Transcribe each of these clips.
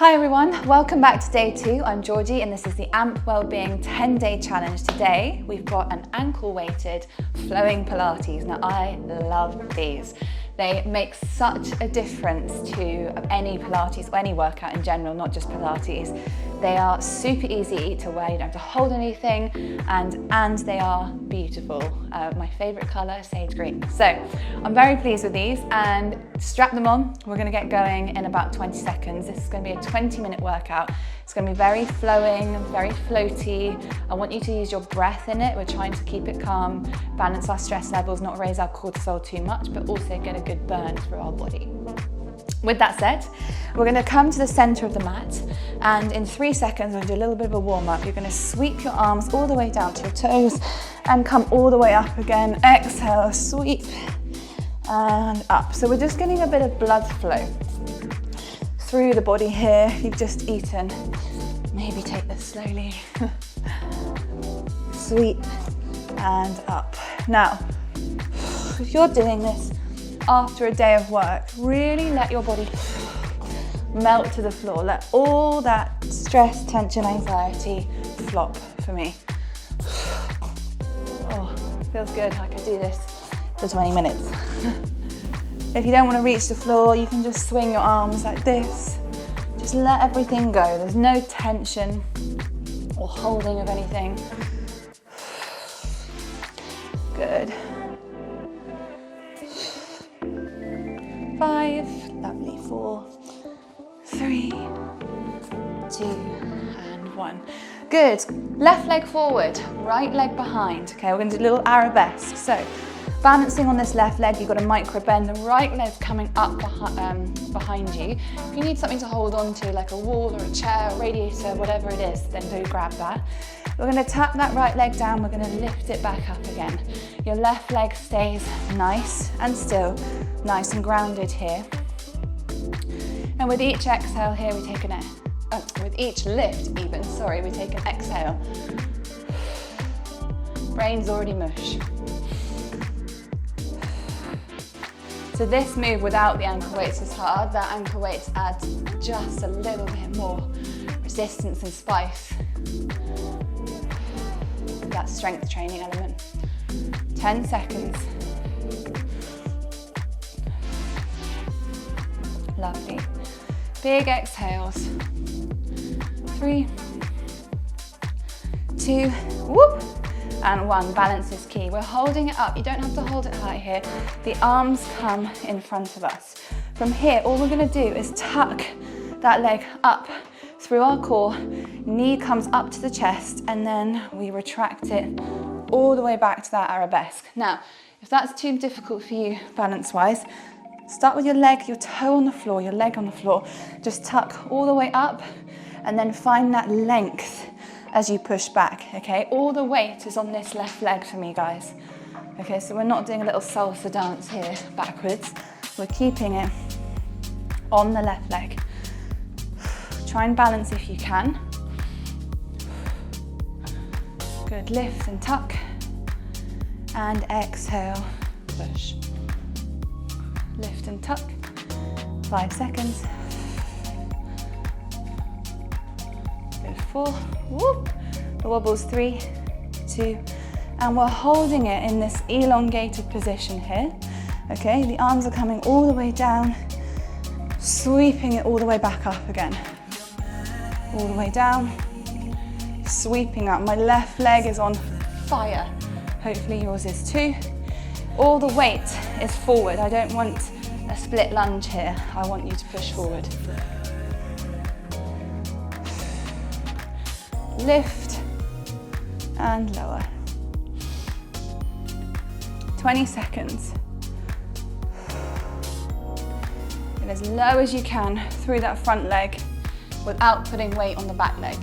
Hi everyone, welcome back to day 2. I'm Georgie and this is the Amp Wellbeing 10-day challenge. Today we've got an ankle weighted flowing Pilates. Now I love these. They make such a difference to any Pilates or any workout in general, not just Pilates. They are super easy to wear, you don't have to hold anything, and they are beautiful. My favorite color, sage green. So I'm very pleased with these, and strap them on. We're gonna get going in about 20 seconds. This is gonna be a 20-minute workout. It's gonna be very flowing, very floaty. I want you to use your breath in it. We're trying to keep it calm, balance our stress levels, not raise our cortisol too much, but also get a good burn through our body. With that said, we're going to come to the center of the mat, and in 3 seconds we'll do a little bit of a warm-up. You're going to sweep your arms all the way down to your toes and come all the way up again. Exhale, sweep and up. So we're just getting a bit of blood flow through the body here. If you've just eaten, maybe take this slowly. Sweep and up. Now, if you're doing this after a day of work, really let your body melt to the floor. Let all that stress, tension, anxiety flop for me. Oh, feels good. I could do this for 20 minutes. If you don't want to reach the floor, you can just swing your arms like this. Just let everything go. There's no tension or holding of anything. Good. 5, lovely, 4, 3, 2, and 1. Good, left leg forward, right leg behind. Okay, we're gonna do a little arabesque. So, balancing on this left leg, you've got a micro bend, the right leg's coming up behind you. If you need something to hold on to, like a wall or a chair, a radiator, whatever it is, then do grab that. We're gonna tap that right leg down, we're gonna lift it back up again. Your left leg stays nice and still, nice and grounded here. And with each exhale here, we take with each lift even, sorry, we take an exhale. Brain's already mush. So this move without the ankle weights is hard. That ankle weights adds just a little bit more resistance and spice. That strength training element. 10 seconds. Lovely. Big exhales. 3, 2, whoop, and 1. Balance is key. We're holding it up. You don't have to hold it high here. The arms come in front of us. From here, all we're going to do is tuck that leg up through our core. Knee comes up to the chest, and then we retract it all the way back to that arabesque. Now, if that's too difficult for you balance-wise, start with your leg, your toe on the floor, your leg on the floor. Just tuck all the way up and then find that length as you push back, okay? All the weight is on this left leg for me, guys. Okay, so we're not doing a little salsa dance here backwards. We're keeping it on the left leg. Try and balance if you can. Good, lift and tuck. And exhale, push. Lift and tuck, 5 seconds. Good, 4, whoop. The wobble's 3, 2, and we're holding it in this elongated position here. Okay, the arms are coming all the way down, sweeping it all the way back up again. All the way down, sweeping up. My left leg is on fire. Hopefully yours is too. All the weight is forward. I don't want a split lunge here. I want you to push forward. Lift and lower. 20 seconds. Get as low as you can through that front leg without putting weight on the back leg.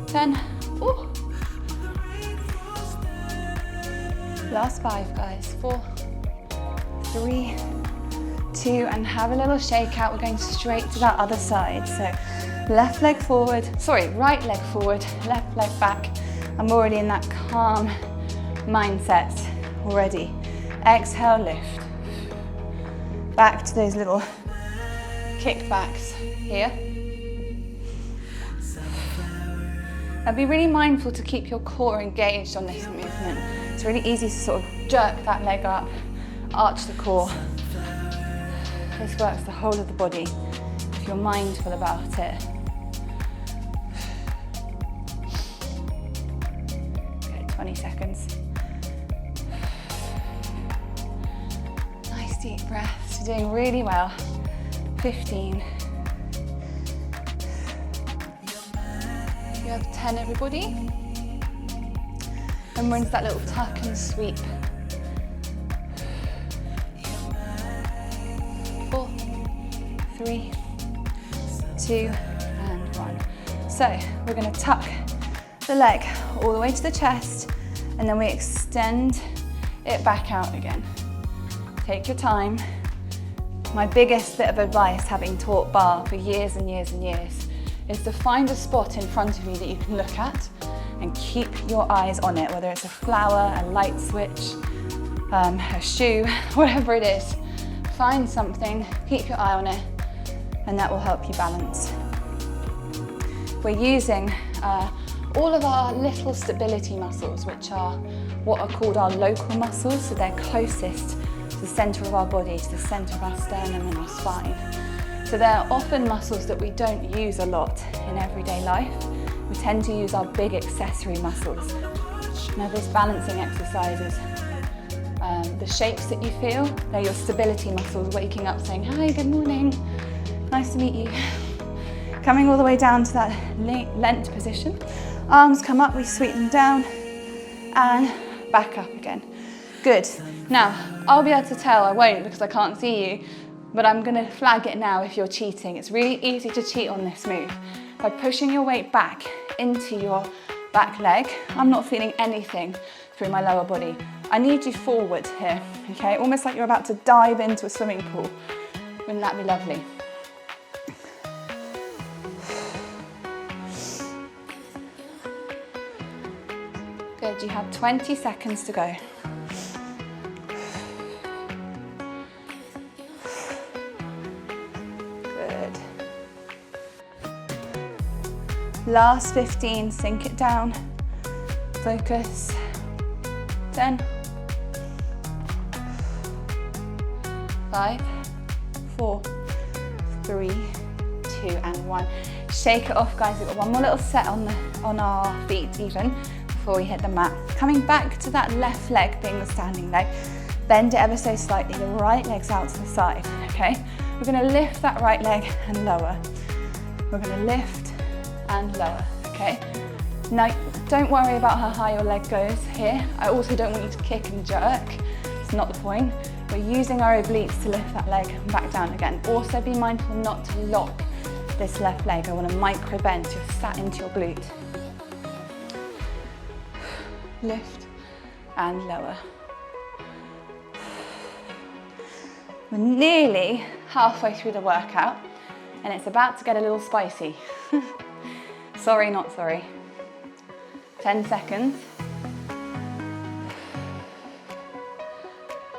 10. Ooh. Last 5, guys. 4, 3, 2, and have a little shake out. We're going straight to that other side. So left leg forward, sorry, right leg forward, left leg back. I'm already in that calm mindset already. Exhale, lift. back to those little kickbacks here. And be really mindful to keep your core engaged on this movement. It's really easy to sort of jerk that leg up, arch the core. This works the whole of the body if you're mindful about it. Okay, 20 seconds. Nice deep breaths. You're doing really well. 15. You have 10, everybody. And we're into that little tuck and sweep. 4, 3, 2, and 1. So we're going to tuck the leg all the way to the chest, and then we extend it back out again. Take your time. My biggest bit of advice, having taught bar for years and years and years, is to find a spot in front of you that you can look at and keep your eyes on it, whether it's a flower, a light switch, a shoe, whatever it is. Find something, keep your eye on it, and that will help you balance. We're using all of our little stability muscles, which are what are called our local muscles, so they're closest to the centre of our body, to the centre of our sternum and our spine. So they're often muscles that we don't use a lot in everyday life. We tend to use our big accessory muscles. Now this balancing exercises, the shapes that you feel, they're your stability muscles waking up saying, hi, good morning, nice to meet you. Coming all the way down to that lent position. Arms come up, we sweep them down and back up again. Good. Now, I'll be able to tell, I won't because I can't see you, but I'm going to flag it now if you're cheating. It's really easy to cheat on this move. By pushing your weight back into your back leg, I'm not feeling anything through my lower body. I need you forward here, okay? Almost like you're about to dive into a swimming pool. Wouldn't that be lovely? Good, you have 20 seconds to go. Last 15, sink it down, focus, 10, 5, 4, 3, 2, and 1. Shake it off, guys. We've got one more little set on our feet even before we hit the mat. Coming back to that left leg being the standing leg, bend it ever so slightly, the right leg's out to the side, okay? We're gonna lift that right leg and lower. We're gonna lift and lower, okay? Now, don't worry about how high your leg goes here. I also don't want you to kick and jerk. It's not the point. We're using our obliques to lift that leg and back down again. Also be mindful not to lock this left leg. I want to micro bend so you're sat into your glute. Lift and lower. We're nearly halfway through the workout and it's about to get a little spicy. Sorry, not sorry. 10 seconds.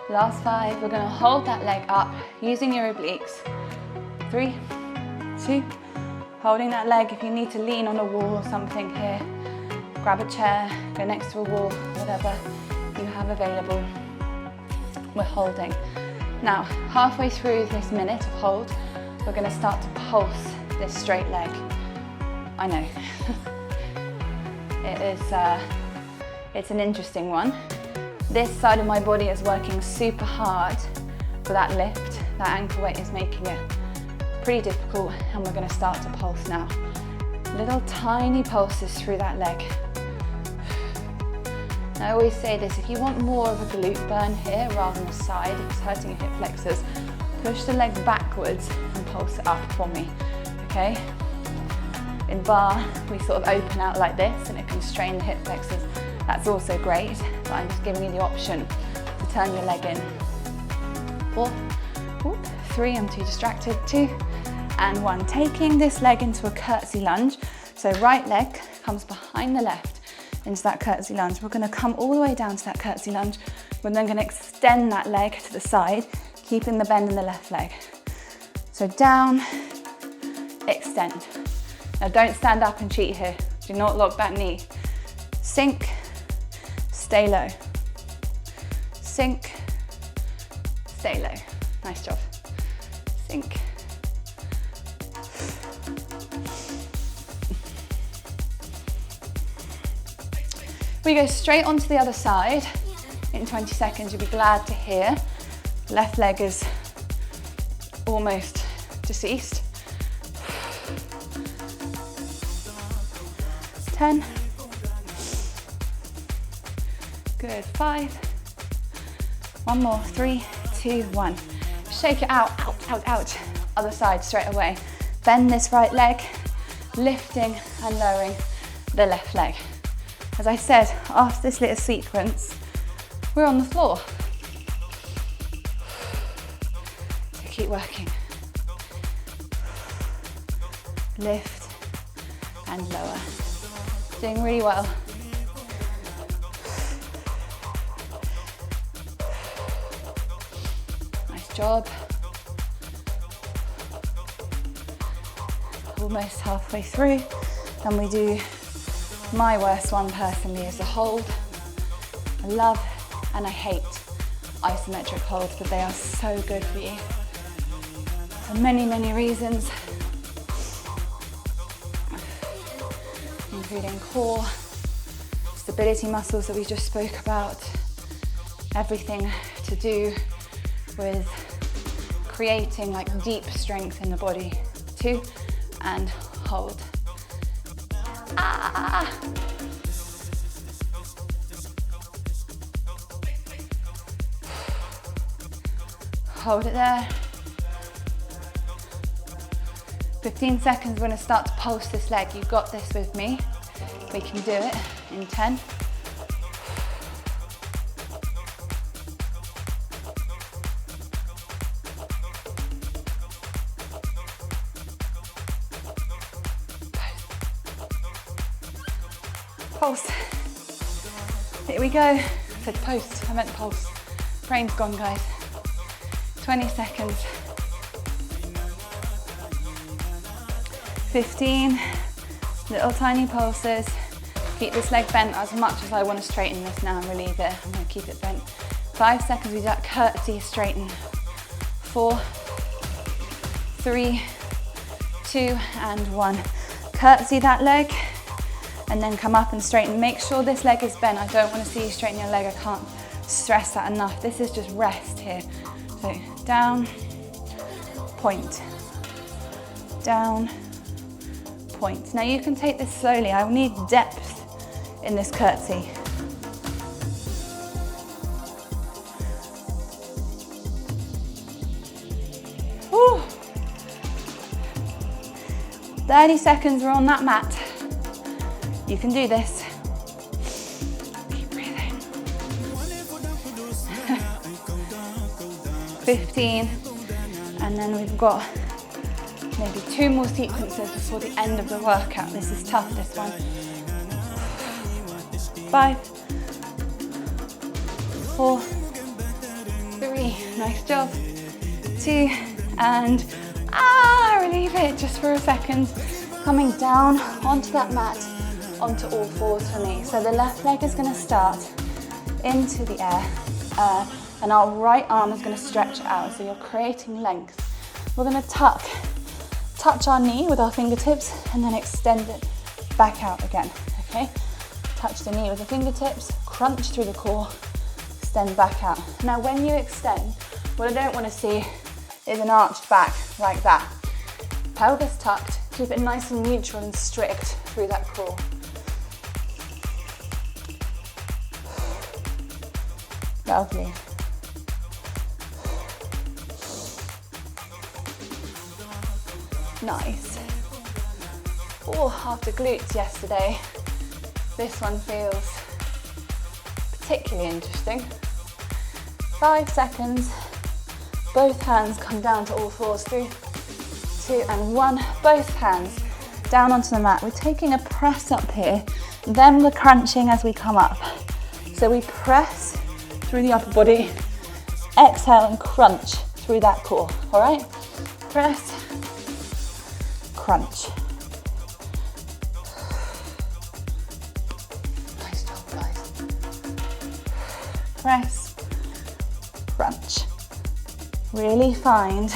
Last 5, we're gonna hold that leg up using your obliques. 3, 2, holding that leg. If you need to lean on a wall or something here, grab a chair, go next to a wall, whatever you have available. We're holding. Now, halfway through this minute of hold, we're gonna start to pulse this straight leg. I know. It's an interesting one. This side of my body is working super hard for that lift. That ankle weight is making it pretty difficult, and we're going to start to pulse now. Little tiny pulses through that leg. I always say this, if you want more of a glute burn here rather than the side, if it's hurting your hip flexors, push the leg backwards and pulse it up for me, okay? In bar, we sort of open out like this and it can strain the hip flexors. That's also great, but I'm just giving you the option to turn your leg in. 4, 3, I'm too distracted, 2, and 1. Taking this leg into a curtsy lunge. So right leg comes behind the left into that curtsy lunge. We're gonna come all the way down to that curtsy lunge. We're then gonna extend that leg to the side, keeping the bend in the left leg. So down, extend. Now don't stand up and cheat here. Do not lock that knee. Sink, stay low. Sink, stay low. Nice job. Sink. We go straight onto the other side. In 20 seconds, you'll be glad to hear. Left leg is almost deceased. 10. Good, 5. One more, 3, 2, 1. Shake it out, out, out, out. Other side straight away. Bend this right leg, lifting and lowering the left leg. As I said, after this little sequence, we're on the floor. So keep working. Lift and lower. Doing really well. Nice job. Almost halfway through, and we do my worst one personally is the hold. I love and I hate isometric holds, but they are so good for you for many, many reasons, including core, stability muscles that we just spoke about, everything to do with creating like deep strength in the body too, and hold. Ah. Hold it there. 15 seconds, we're going to start to pulse this leg. You've got this with me. We can do it in 10. Pulse. Here we go. I said post, I meant pulse. Brain's gone, guys. 20 seconds. 15. Little tiny pulses. Keep this leg bent as much as I want to straighten this now and relieve it. I'm going to keep it bent. 5 seconds, we do that curtsy, straighten. 4, 3, 2, and 1. Curtsy that leg. And then come up and straighten. Make sure this leg is bent. I don't want to see you straighten your leg. I can't stress that enough. This is just rest here. So down, point, down, point. Now you can take this slowly. I will need depth in this curtsy. Whew. 30 seconds, we're on that mat. You can do this. Keep breathing. 15. And then we've got maybe 2 more sequences before the end of the workout. This is tough, this one. 5, 4, 3, nice job. 2, and relieve it just for a second. Coming down onto that mat. Onto all fours for me. So the left leg is going to start into the air and our right arm is going to stretch out. So you're creating length. We're going to touch our knee with our fingertips and then extend it back out again. Okay? Touch the knee with the fingertips, crunch through the core, extend back out. Now when you extend, what I don't want to see is an arched back like that. Pelvis tucked, keep it nice and neutral and strict through that core. Lovely. Nice. Oh, after glutes yesterday, this one feels particularly interesting. 5 seconds, both hands come down to all fours. 3, 2, and 1. Both hands down onto the mat. We're taking a press up here, then we're crunching as we come up. So we press through the upper body, exhale and crunch through that core, all right? Press, crunch. Nice job, guys. Press, crunch. Really find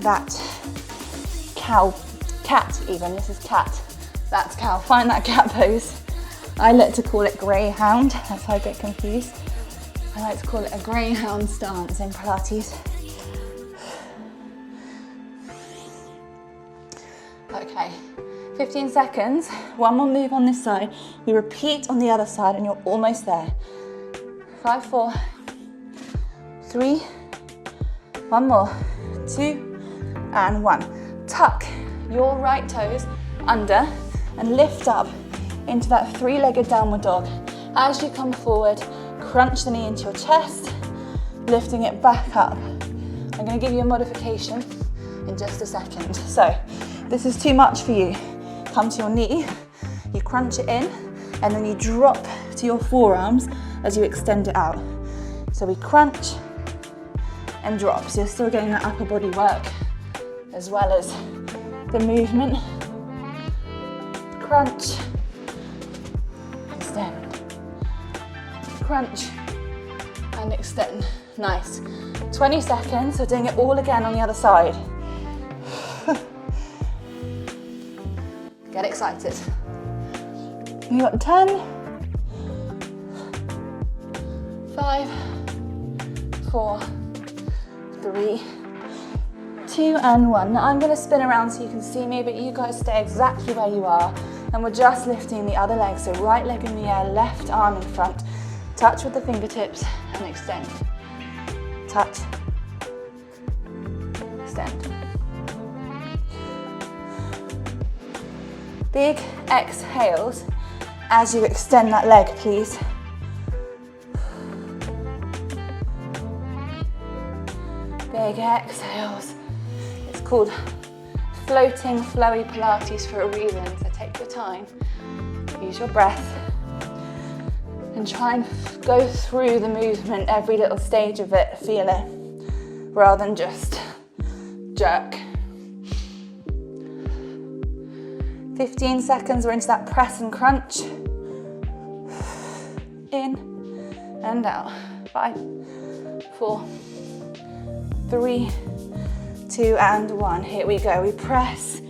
that cat even, this is cat, that's cow. Find that cat pose. I like to call it greyhound, that's how I get confused. I like to call it a greyhound stance in Pilates. Okay, 15 seconds, one more move on this side. We repeat on the other side and you're almost there. 5, 4, 3, one more, 2, and 1. Tuck your right toes under and lift up into that three-legged downward dog. As you come forward, crunch the knee into your chest, lifting it back up. I'm going to give you a modification in just a second. So, this is too much for you. Come to your knee, you crunch it in, and then you drop to your forearms as you extend it out. So we crunch and drop. So you're still getting that upper body work as well as the movement. Crunch, extend, crunch and extend. Nice. 20 seconds, so doing it all again on the other side. Get excited. You got 10, 5, 4, 3, 2, and 1. Now I'm going to spin around so you can see me, but you guys stay exactly where you are. And we're just lifting the other leg. So right leg in the air, left arm in front. Touch with the fingertips and extend. Touch. Extend. Big exhales as you extend that leg, please. Big exhales. It's called floating, flowy Pilates for a reason, so take your time, use your breath, and try and go through the movement, every little stage of it, feel it, rather than just jerk. 15 seconds, we're into that press and crunch. In and out. 5, 4, 3, 2, and 1. Here we go. We press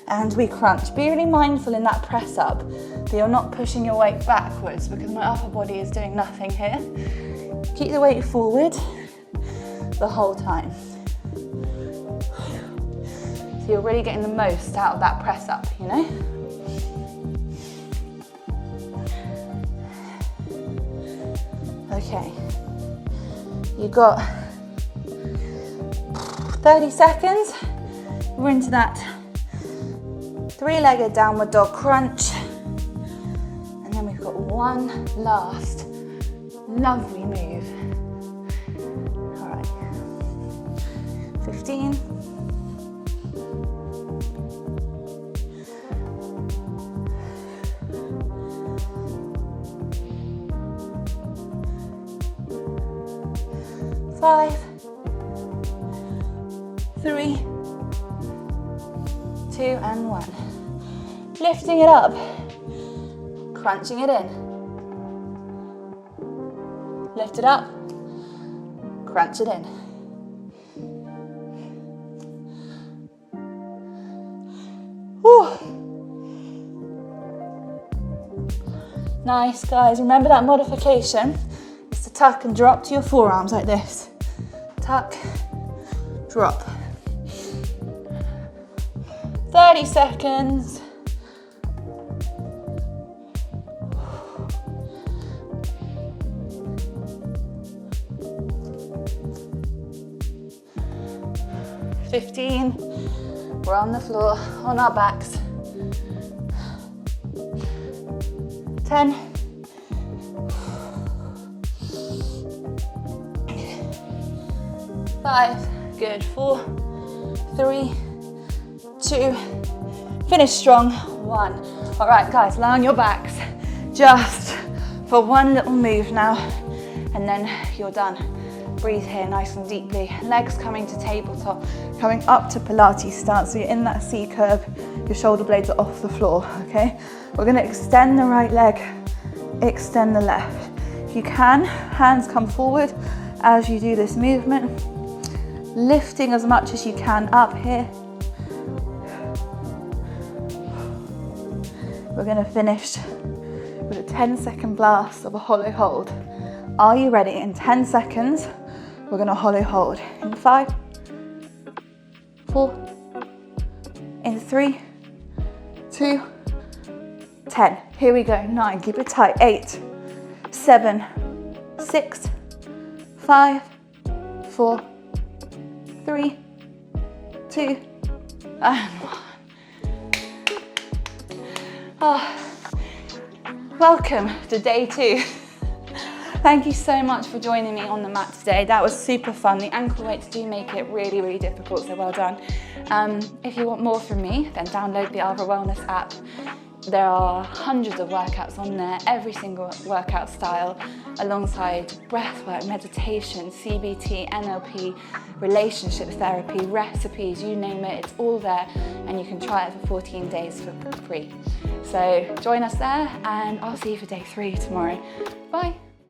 and we crunch. Be really mindful in that press up that you're not pushing your weight backwards, because my upper body is doing nothing here. Keep the weight forward the whole time. So you're really getting the most out of that press up, you know? Okay. You've got 30 seconds. We're into that three-legged downward dog crunch. And then we've got one last lovely move. All right. 15. 5, 3, 2, and 1. Lifting it up, crunching it in. Lift it up, crunch it in. Whew. Nice, guys. Remember that modification is to tuck and drop to your forearms like this. Tuck, drop. 30 seconds. $15. We're on the floor, on our backs. 10. 5, good. 4, 3, 2, finish strong. 1. All right, guys, lie on your backs just for one little move now, and then you're done. Breathe here nice and deeply. Legs coming to tabletop, coming up to Pilates stance. So you're in that C curve, your shoulder blades are off the floor, okay? We're gonna extend the right leg, extend the left. If you can, hands come forward as you do this movement, lifting as much as you can up here. We're gonna finish with a 10-second blast of a hollow hold. Are you ready? In 10 seconds, we're gonna hollow hold. In 5, 4, in 3, 2, 10. Here we go. 9, keep it tight. 8, 7, 6, 5, 4, 3, 2, and 1. Oh, welcome to day 2. Thank you so much for joining me on the mat today. That was super fun. The ankle weights do make it really, really difficult, so well done. If you want more from me, then download the ARVRA Wellness app. There are hundreds of workouts on there, every single workout style, alongside breathwork, meditation, CBT, NLP, relationship therapy, recipes, you name it, it's all there, and you can try it for 14 days for free. So join us there, and I'll see you for day 3 tomorrow. Bye.